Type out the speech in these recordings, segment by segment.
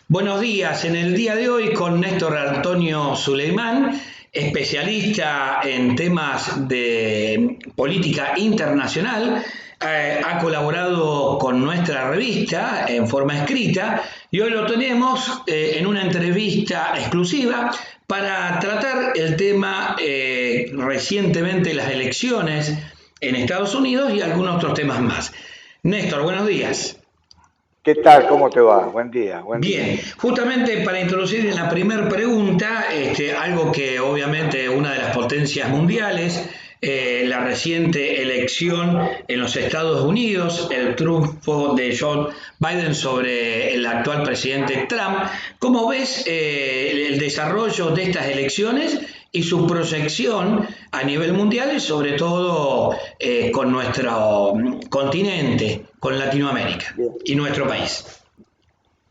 Buenos días, en el día de hoy con Néstor Antonio Suleimán, especialista en temas de política internacional, ha colaborado con nuestra revista en forma escrita y hoy lo tenemos en una entrevista exclusiva para tratar el tema recientemente las elecciones en Estados Unidos y algunos otros temas más. Néstor, buenos días. ¿Qué tal? ¿Cómo te va? Buen día, buen día. Bien, justamente para introducir en la primera pregunta, algo que obviamente una de las potencias mundiales, la reciente elección en los Estados Unidos, el triunfo de Joe Biden sobre el actual presidente Trump. ¿Cómo ves el desarrollo de estas elecciones y su proyección a nivel mundial y sobre todo con nuestro continente, con Latinoamérica Bien. y nuestro país?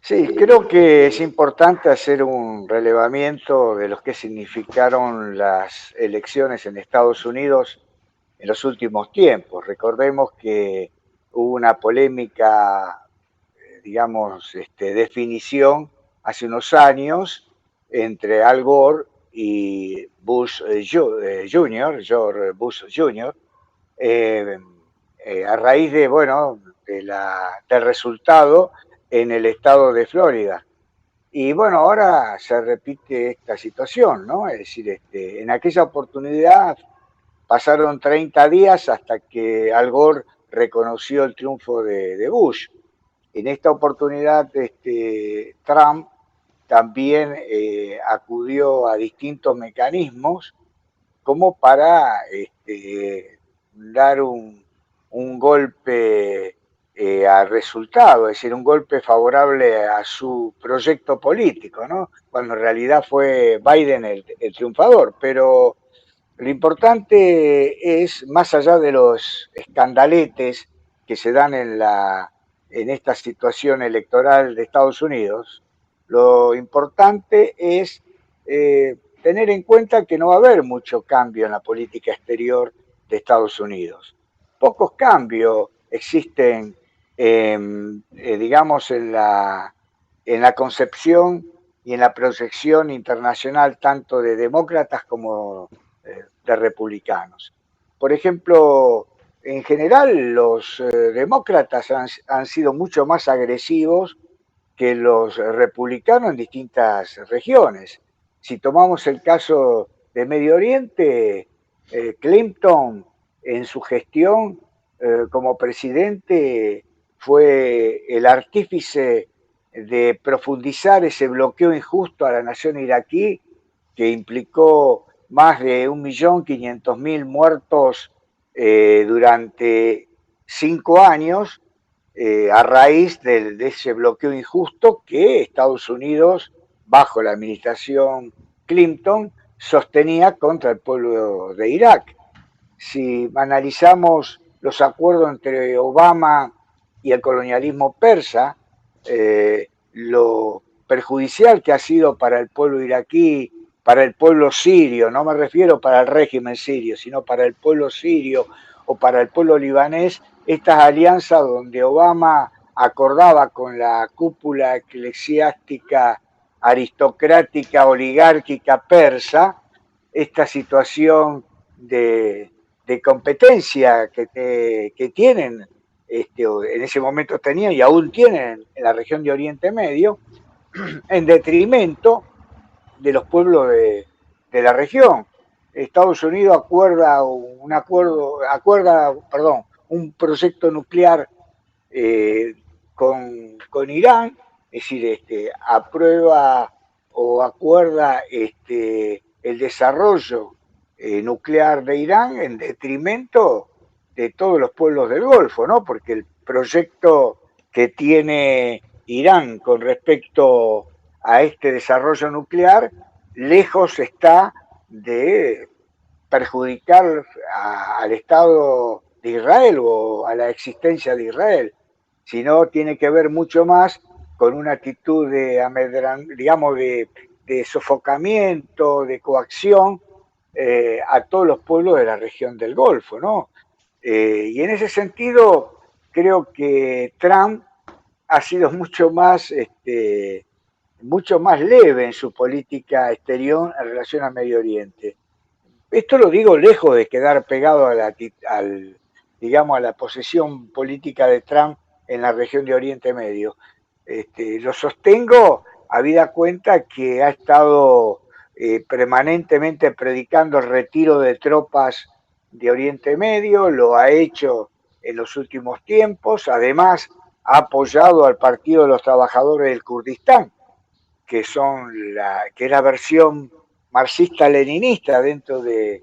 Sí, creo que es importante hacer un relevamiento de lo que significaron las elecciones en Estados Unidos en los últimos tiempos. Recordemos que hubo una polémica, digamos, definición hace unos años entre Al Gore y Bush Jr., George Bush Jr., eh, a raíz de, bueno, del resultado en el estado de Florida. Y bueno, ahora se repite esta situación, ¿no? Es decir, en aquella oportunidad pasaron 30 días hasta que Al Gore reconoció el triunfo de Bush. En esta oportunidad, Trump también acudió a distintos mecanismos como para dar un golpe al resultado, es decir, un golpe favorable a su proyecto político, ¿no? Cuando en realidad fue Biden el triunfador. Pero lo importante es, más allá de los escandaletes que se dan en esta situación electoral de Estados Unidos, lo importante es tener en cuenta que no va a haber mucho cambio en la política exterior de Estados Unidos. Pocos cambios existen, digamos, en la concepción y en la proyección internacional tanto de demócratas como de republicanos. Por ejemplo, en general los demócratas han sido mucho más agresivos que los republicanos en distintas regiones. Si tomamos el caso de Medio Oriente, Clinton en su gestión como presidente fue el artífice de profundizar ese bloqueo injusto a la nación iraquí que implicó más de 1.500.000 muertos durante 5 años a raíz de ese bloqueo injusto que Estados Unidos, bajo la administración Clinton, sostenía contra el pueblo de Irak. Si analizamos los acuerdos entre Obama y el colonialismo persa, lo perjudicial que ha sido para el pueblo iraquí, para el pueblo sirio, no me refiero para el régimen sirio, sino para el pueblo sirio o para el pueblo libanés, estas alianzas donde Obama acordaba con la cúpula eclesiástica aristocrática oligárquica persa esta situación de competencia que tienen, en ese momento tenían y aún tienen en la región de Oriente Medio, en detrimento de los pueblos de la región. Estados Unidos un proyecto nuclear con Irán, es decir, aprueba o acuerda el desarrollo nuclear de Irán en detrimento de todos los pueblos del Golfo, ¿no? Porque el proyecto que tiene Irán con respecto a este desarrollo nuclear, lejos está de perjudicar al Estado de Israel o a la existencia de Israel, sino tiene que ver mucho más con una actitud digamos, de sofocamiento, de coacción a todos los pueblos de la región del Golfo, ¿no? Y en ese sentido, creo que Trump ha sido mucho más mucho más leve en su política exterior en relación al Medio Oriente. Esto lo digo lejos de quedar pegado digamos, a la posesión política de Trump en la región de Oriente Medio. Lo sostengo habida cuenta que ha estado permanentemente predicando el retiro de tropas de Oriente Medio, lo ha hecho en los últimos tiempos, además ha apoyado al Partido de los Trabajadores del Kurdistán, que es la versión marxista-leninista dentro de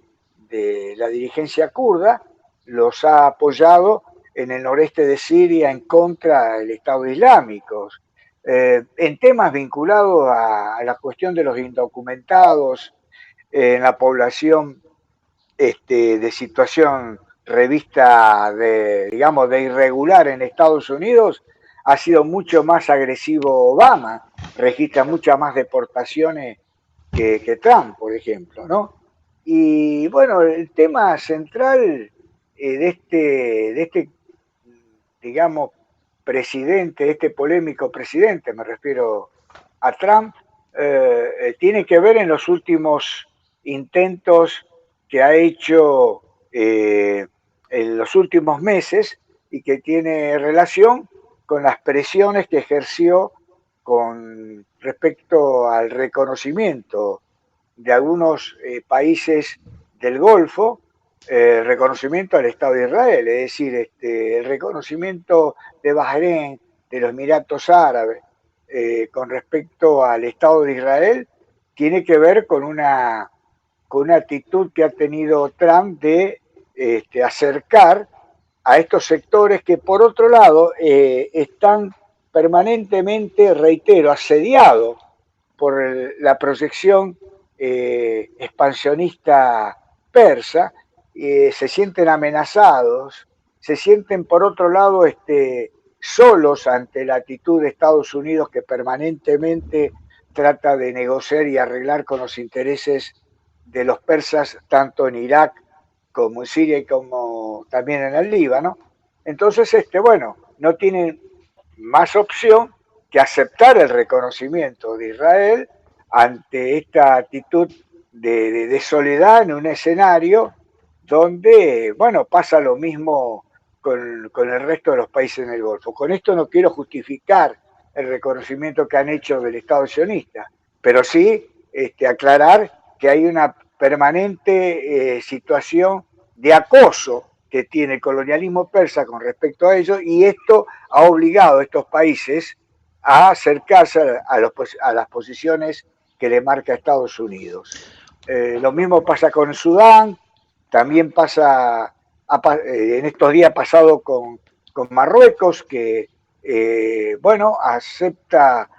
la dirigencia kurda, los ha apoyado en el noreste de Siria en contra del Estado Islámico, en temas vinculados a la cuestión de los indocumentados, en la población de situación revista digamos, de irregular en Estados Unidos, ha sido mucho más agresivo Obama, registra muchas más deportaciones que Trump, por ejemplo, ¿no? Y bueno, el tema central de este, digamos, presidente, este polémico presidente, me refiero a Trump, tiene que ver en los últimos intentos que ha hecho en los últimos meses y que tiene relación con las presiones que ejerció con respecto al reconocimiento de algunos países del Golfo, reconocimiento al Estado de Israel, es decir, el reconocimiento de Bahrein, de los Emiratos Árabes, con respecto al Estado de Israel, tiene que ver con una actitud que ha tenido Trump de acercar a estos sectores que, por otro lado, están permanentemente, reitero, asediados por la proyección expansionista persa, se sienten amenazados, se sienten, por otro lado, solos ante la actitud de Estados Unidos, que permanentemente trata de negociar y arreglar con los intereses de los persas, tanto en Irak como en Siria y como también en el Líbano. Entonces, bueno, no tienen más opción que aceptar el reconocimiento de Israel ante esta actitud de soledad en un escenario donde, bueno, pasa lo mismo con el resto de los países en el Golfo. Con esto no quiero justificar el reconocimiento que han hecho del Estado sionista, pero sí aclarar que hay una permanente situación de acoso que tiene el colonialismo persa con respecto a ellos, y esto ha obligado a estos países a acercarse a las posiciones que le marca Estados Unidos. Lo mismo pasa con Sudán, también pasa en estos días pasado con Marruecos, que bueno, acepta,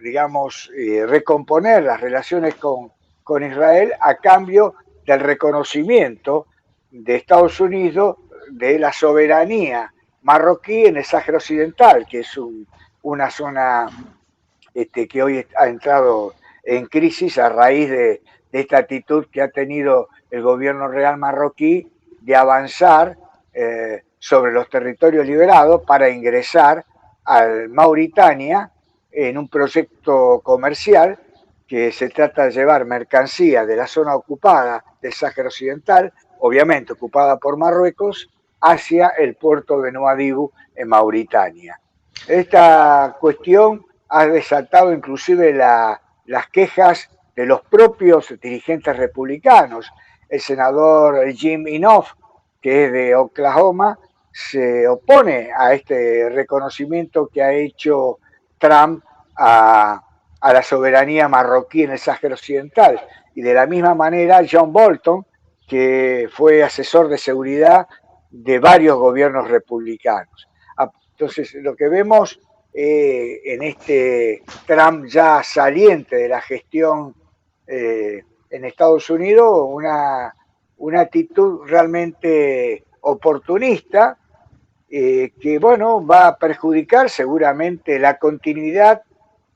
digamos, recomponer las relaciones con Israel a cambio del reconocimiento de Estados Unidos de la soberanía marroquí en el Sáhara Occidental, que es una zona que hoy ha entrado en crisis a raíz de esta actitud que ha tenido el gobierno real marroquí de avanzar sobre los territorios liberados para ingresar a Mauritania en un proyecto comercial que se trata de llevar mercancías de la zona ocupada del Sáhara Occidental, obviamente ocupada por Marruecos, hacia el puerto de Nouadhibou en Mauritania. Esta cuestión ha desatado inclusive las quejas de los propios dirigentes republicanos. El senador Jim Inhofe, que es de Oklahoma, se opone a este reconocimiento que ha hecho Trump a la soberanía marroquí en el Sáhara Occidental. Y de la misma manera, John Bolton, que fue asesor de seguridad de varios gobiernos republicanos. Entonces, lo que vemos en este Trump ya saliente de la gestión en Estados Unidos, una actitud realmente oportunista que, bueno, va a perjudicar seguramente la continuidad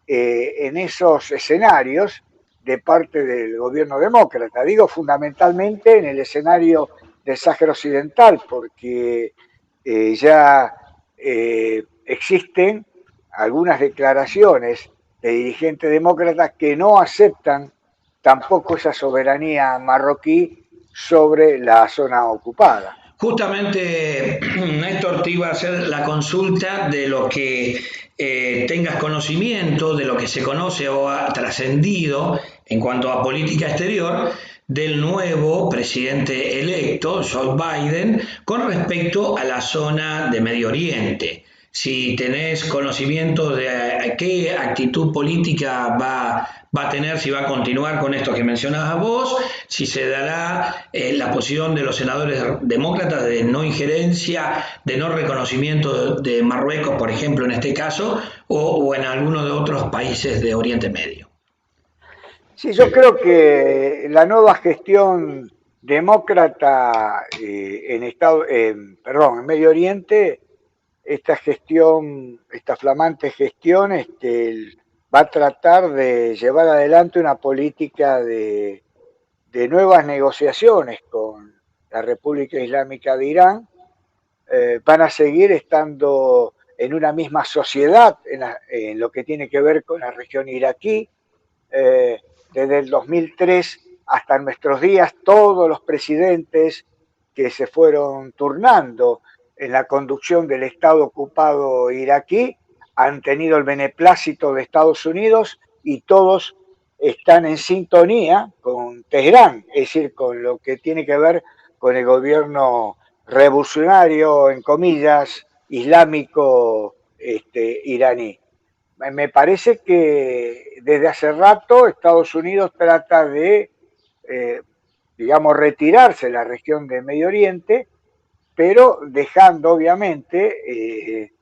en esos escenarios de parte del gobierno demócrata. Digo fundamentalmente en el escenario del Sáhara Occidental, porque ya existen algunas declaraciones de dirigentes demócratas que no aceptan tampoco esa soberanía marroquí sobre la zona ocupada. Justamente, Néstor, te iba a hacer la consulta de lo que tengas conocimiento, de lo que se conoce o ha trascendido en cuanto a política exterior del nuevo presidente electo, Joe Biden, con respecto a la zona de Medio Oriente. Si tenés conocimiento de qué actitud política va a tener, si va a continuar con esto que mencionabas vos, si se dará la posición de los senadores demócratas de no injerencia, de no reconocimiento de Marruecos, por ejemplo, en este caso, o en alguno de otros países de Oriente Medio. Sí, yo creo que la nueva gestión demócrata en Medio Oriente, esta gestión, esta flamante gestión, va a tratar de llevar adelante una política de nuevas negociaciones con la República Islámica de Irán. Van a seguir estando en una misma sociedad en lo que tiene que ver con la región iraquí. Desde el 2003 hasta nuestros días, todos los presidentes que se fueron turnando en la conducción del Estado ocupado iraquí han tenido el beneplácito de Estados Unidos y todos están en sintonía con Teherán, es decir, con lo que tiene que ver con el gobierno revolucionario, en comillas, islámico iraní. Me parece que desde hace rato Estados Unidos trata de, digamos, retirarse de la región de Medio Oriente, pero dejando obviamente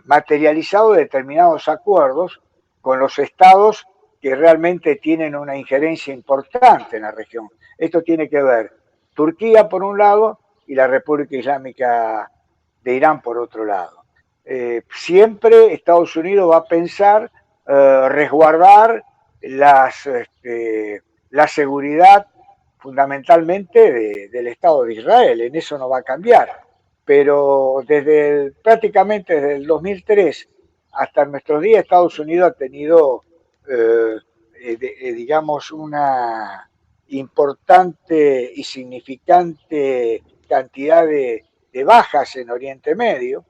materializados determinados acuerdos con los estados que realmente tienen una injerencia importante en la región. Esto tiene que ver Turquía por un lado y la República Islámica de Irán por otro lado. Siempre Estados Unidos va a pensar resguardar la seguridad fundamentalmente del Estado de Israel, en eso no va a cambiar, pero prácticamente desde el 2003 hasta nuestros días Estados Unidos ha tenido, digamos, una importante y significante cantidad de bajas en Oriente Medio.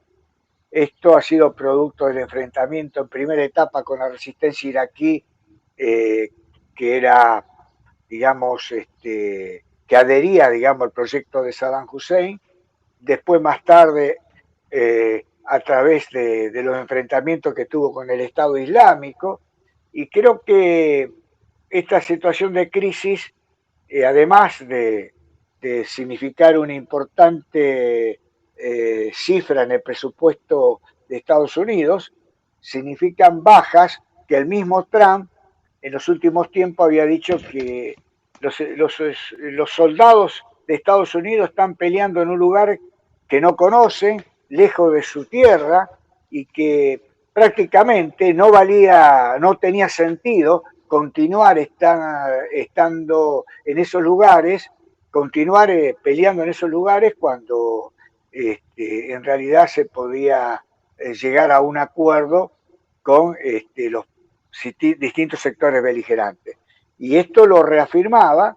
Esto ha sido producto del enfrentamiento en primera etapa con la resistencia iraquí, que era, digamos, que adhería, digamos, al proyecto de Saddam Hussein. Después, más tarde, a través de los enfrentamientos que tuvo con el Estado Islámico. Y creo que esta situación de crisis, además de significar una importante cifra en el presupuesto de Estados Unidos, significan bajas que el mismo Trump en los últimos tiempos había dicho que los soldados de Estados Unidos están peleando en un lugar que no conocen, lejos de su tierra, y que prácticamente no tenía sentido continuar estando en esos lugares, continuar peleando en esos lugares cuando en realidad se podía llegar a un acuerdo con los distintos sectores beligerantes. Y esto lo reafirmaba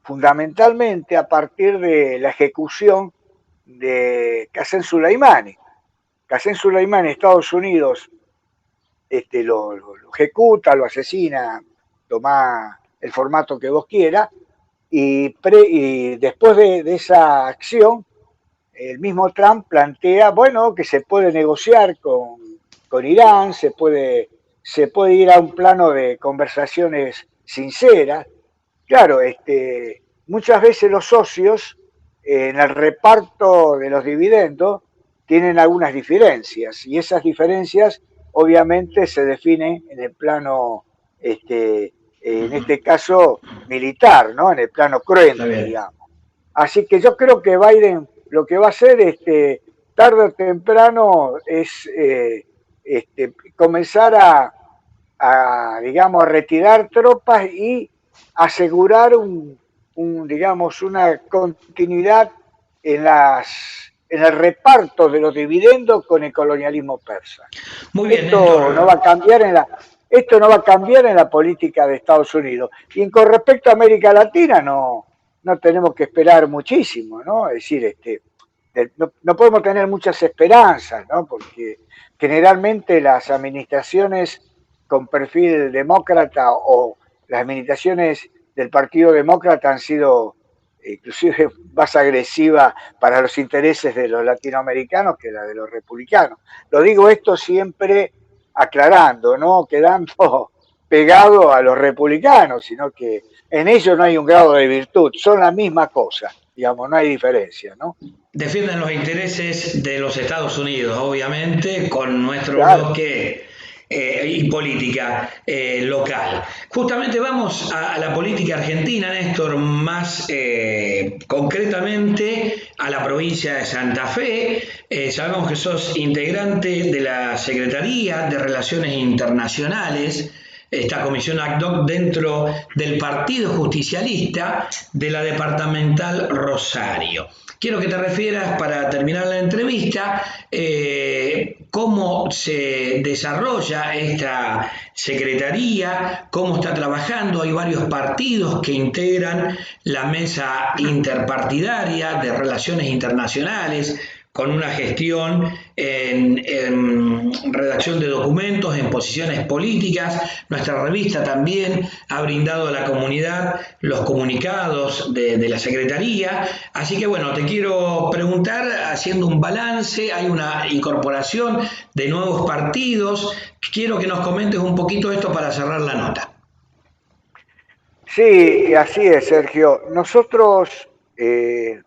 fundamentalmente a partir de la ejecución de Qasem Soleimani. Qasem Soleimani, Estados Unidos, lo ejecuta, lo asesina, toma el formato que vos quieras, y después de esa acción, el mismo Trump plantea, bueno, que se puede negociar con Irán, se puede ir a un plano de conversaciones sinceras. Claro, muchas veces los socios en el reparto de los dividendos tienen algunas diferencias, y esas diferencias obviamente se definen en el plano, en este caso, militar, ¿no? En el plano cruento, digamos. Así que yo creo que Biden lo que va a hacer, tarde o temprano, es comenzar digamos, a retirar tropas y asegurar digamos, una continuidad en el reparto de los dividendos con el colonialismo persa. Muy bien, esto Néstor. no va a cambiar esto no va a cambiar en la política de Estados Unidos. Y con respecto a América Latina, no tenemos que esperar muchísimo, ¿no? Es decir, no podemos tener muchas esperanzas, ¿no? Porque generalmente las administraciones con perfil demócrata o las administraciones del Partido Demócrata han sido inclusive más agresivas para los intereses de los latinoamericanos que la de los republicanos. Lo digo esto siempre aclarando, no quedando pegado a los republicanos, sino que en ellos no hay un grado de virtud, son la misma cosa, digamos, no hay diferencia, ¿no? Defienden los intereses de los Estados Unidos, obviamente, con nuestro Claro. bloque y política local. Justamente vamos a la política argentina, Néstor, más concretamente a la provincia de Santa Fe. Sabemos que sos integrante de la Secretaría de Relaciones Internacionales, esta comisión ad hoc dentro del Partido Justicialista de la Departamental Rosario. Quiero que te refieras, para terminar la entrevista, cómo se desarrolla esta secretaría, cómo está trabajando. Hay varios partidos que integran la mesa interpartidaria de relaciones internacionales, con una gestión en redacción de documentos, en posiciones políticas. Nuestra revista también ha brindado a la comunidad los comunicados de la Secretaría. Así que bueno, te quiero preguntar, haciendo un balance, hay una incorporación de nuevos partidos. Quiero que nos comentes un poquito esto para cerrar la nota. Sí, así es, Sergio. Nosotros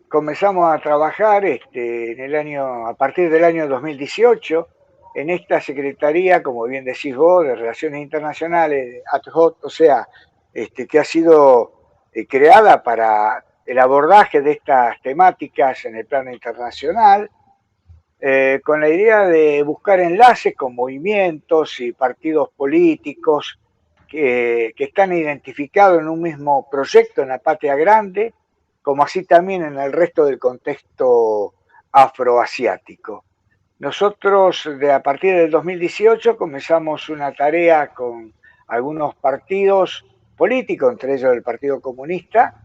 comenzamos a trabajar a partir del año 2018 en esta Secretaría, como bien decís vos, de Relaciones Internacionales, ad hoc, o sea, que ha sido creada para el abordaje de estas temáticas en el plano internacional, con la idea de buscar enlaces con movimientos y partidos políticos que están identificados en un mismo proyecto en la patria grande, como así también en el resto del contexto afroasiático. Nosotros, a partir del 2018, comenzamos una tarea con algunos partidos políticos, entre ellos el Partido Comunista.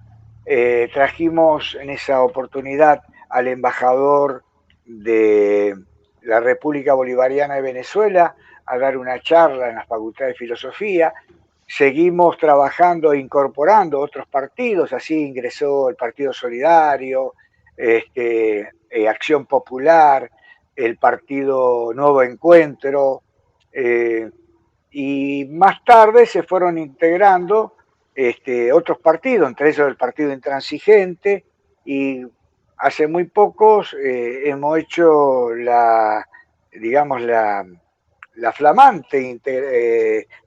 Trajimos en esa oportunidad al embajador de la República Bolivariana de Venezuela a dar una charla en la Facultad de Filosofía. Seguimos trabajando e incorporando otros partidos, así ingresó el Partido Solidario, Acción Popular, el Partido Nuevo Encuentro, y más tarde se fueron integrando otros partidos, entre ellos el Partido Intransigente, y hace muy pocos hemos hecho digamos, la flamante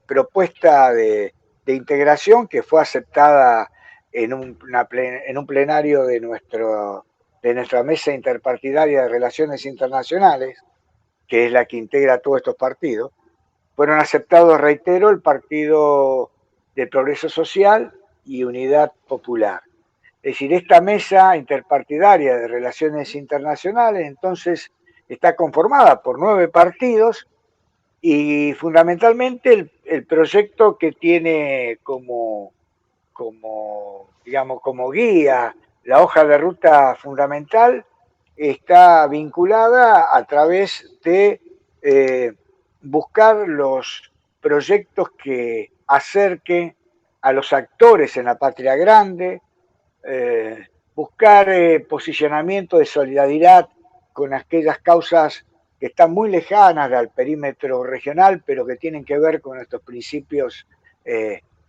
propuesta de integración que fue aceptada en un plenario de nuestra mesa interpartidaria de relaciones internacionales, que es la que integra todos estos partidos. Fueron aceptados, reitero, el Partido del Progreso Social y Unidad Popular. Es decir, esta mesa interpartidaria de relaciones internacionales entonces está conformada por 9 partidos y fundamentalmente el proyecto que tiene como guía, la hoja de ruta fundamental, está vinculada a través de buscar los proyectos que acerquen a los actores en la patria grande, buscar posicionamiento de solidaridad con aquellas causas que están muy lejanas al perímetro regional, pero que tienen que ver con nuestros principios,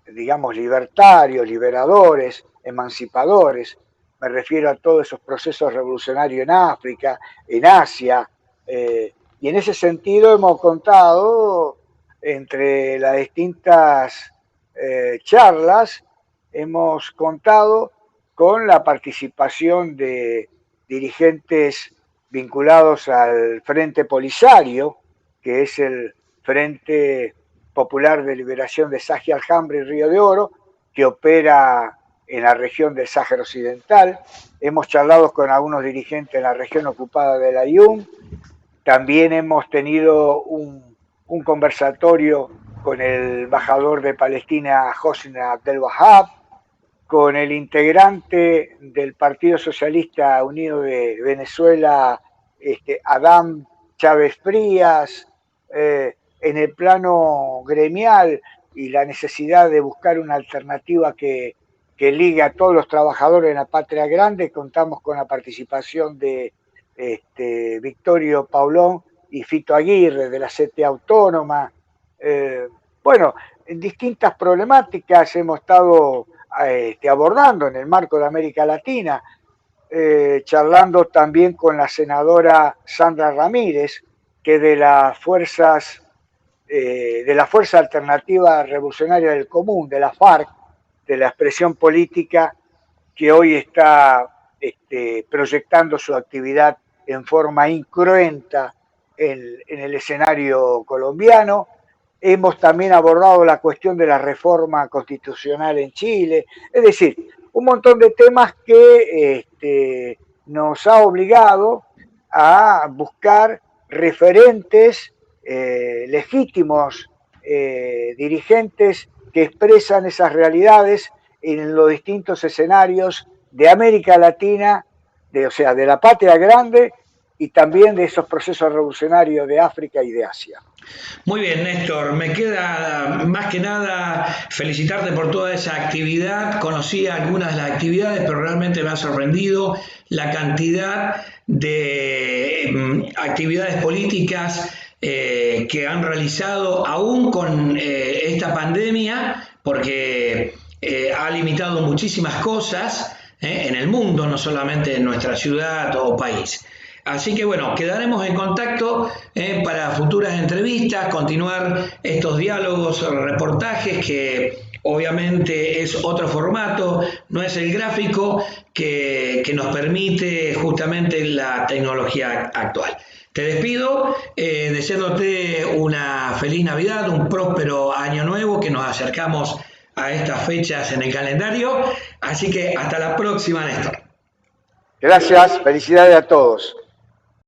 digamos, libertarios, liberadores, emancipadores. Me refiero a todos esos procesos revolucionarios en África, en Asia, y en ese sentido hemos contado, entre las distintas charlas, hemos contado con la participación de dirigentes vinculados al Frente Polisario, que es el Frente Popular de Liberación de Saji Alhambra y Río de Oro, que opera en la región del Sáhara Occidental. Hemos charlado con algunos dirigentes en la región ocupada del Aaiún. También hemos tenido un conversatorio con el embajador de Palestina, Hosni Abdel Wahab, con el integrante del Partido Socialista Unido de Venezuela, Adán Chávez Frías, en el plano gremial y la necesidad de buscar una alternativa que ligue a todos los trabajadores en la patria grande. Contamos con la participación de Victorio Paulón y Fito Aguirre de la CTA Autónoma. Bueno, en distintas problemáticas hemos estado abordando en el marco de América Latina, charlando también con la senadora Sandra Ramírez, que de la Fuerza Alternativa Revolucionaria del Común, de la FARC, de la expresión política que hoy está proyectando su actividad en forma incruenta en el escenario colombiano. Hemos también abordado la cuestión de la reforma constitucional en Chile, es decir, un montón de temas que nos ha obligado a buscar referentes legítimos, dirigentes que expresan esas realidades en los distintos escenarios de América Latina, o sea, de la patria grande y también de esos procesos revolucionarios de África y de Asia. Muy bien, Néstor, me queda más que nada felicitarte por toda esa actividad. Conocí algunas de las actividades, pero realmente me ha sorprendido la cantidad de actividades políticas que han realizado aún con esta pandemia, porque ha limitado muchísimas cosas en el mundo, no solamente en nuestra ciudad o país. Así que bueno, quedaremos en contacto para futuras entrevistas, continuar estos diálogos, reportajes que obviamente es otro formato, no es el gráfico que nos permite justamente la tecnología actual. Te despido deseándote una feliz Navidad, un próspero año nuevo, que nos acercamos a estas fechas en el calendario. Así que hasta la próxima, Néstor. Gracias, felicidades a todos.